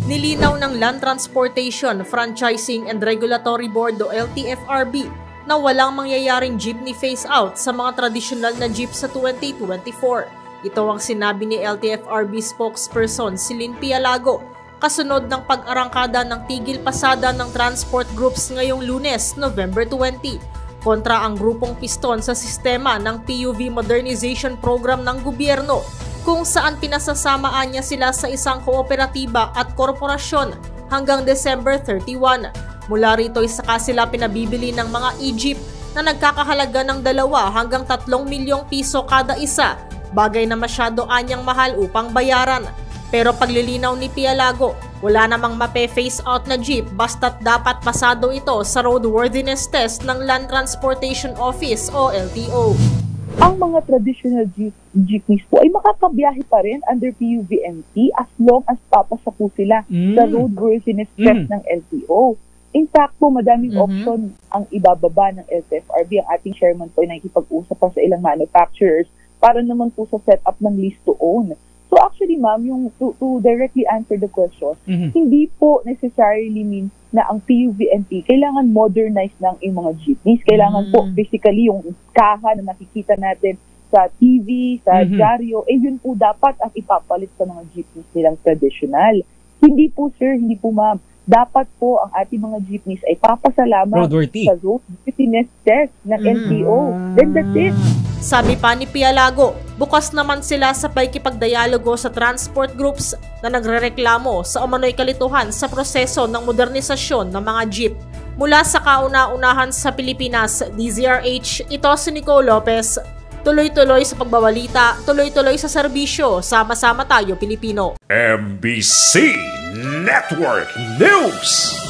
Nilinaw ng Land Transportation, Franchising and Regulatory Board o LTFRB na walang mangyayaring jeepney phase-out sa mga tradisyonal na jeep sa 2024. Ito ang sinabi ni LTFRB spokesperson Celine Pialago kasunod ng pag-arangkada ng tigil pasada ng transport groups ngayong Lunes, November 20, kontra ang grupong piston sa sistema ng PUV Modernization Program ng gobyerno, kung saan pinasasamaan niya sila sa isang kooperatiba at korporasyon hanggang December 31. Mula rito ay saka sila pinabibili ng mga e-jeep na nagkakahalaga ng 2 hanggang 3 milyong piso kada isa, bagay na masyado anyang mahal upang bayaran. Pero paglilinaw ni Pialago, wala namang mape-face out na jeep basta't dapat pasado ito sa roadworthiness test ng Land Transportation Office o LTO. Ang mga traditional jeepneys po ay makakabiyahe pa rin under PUVMT as long as papasa po sila sa roadworthiness test ng LTO. In fact po, madaming option ang ibababa ng LTFRB. Ang ating chairman po ay nakikipag-usap pa sa ilang manufacturers para naman po sa setup ng lease to own. So actually ma'am, yung to directly answer the question, hindi po necessarily mean na ang PUVMT kailangan modernize ng mga jeepneys. Kailangan po physically yung kaha na nakikita natin sa TV, sa dyaryo, yun po dapat ang ipapalit sa mga jeepneys nilang traditional. Hindi po sir, hindi po ma'am. Dapat po ang ating mga jeepneys ay papasalamat sa roadworthiness test ng LTO. Then that's it. Sabi pa ni Pialago, bukas naman sila sa pakikipagdialogo sa transport groups na nagrereklamo sa umano'y kalituhan sa proseso ng modernisasyon ng mga jeep. Mula sa kauna-unahan sa Pilipinas, DZRH, ito si Nico Lopez. Tuloy-tuloy sa pagbabalita, tuloy-tuloy sa serbisyo, sama-sama tayo Pilipino. MBC Network News!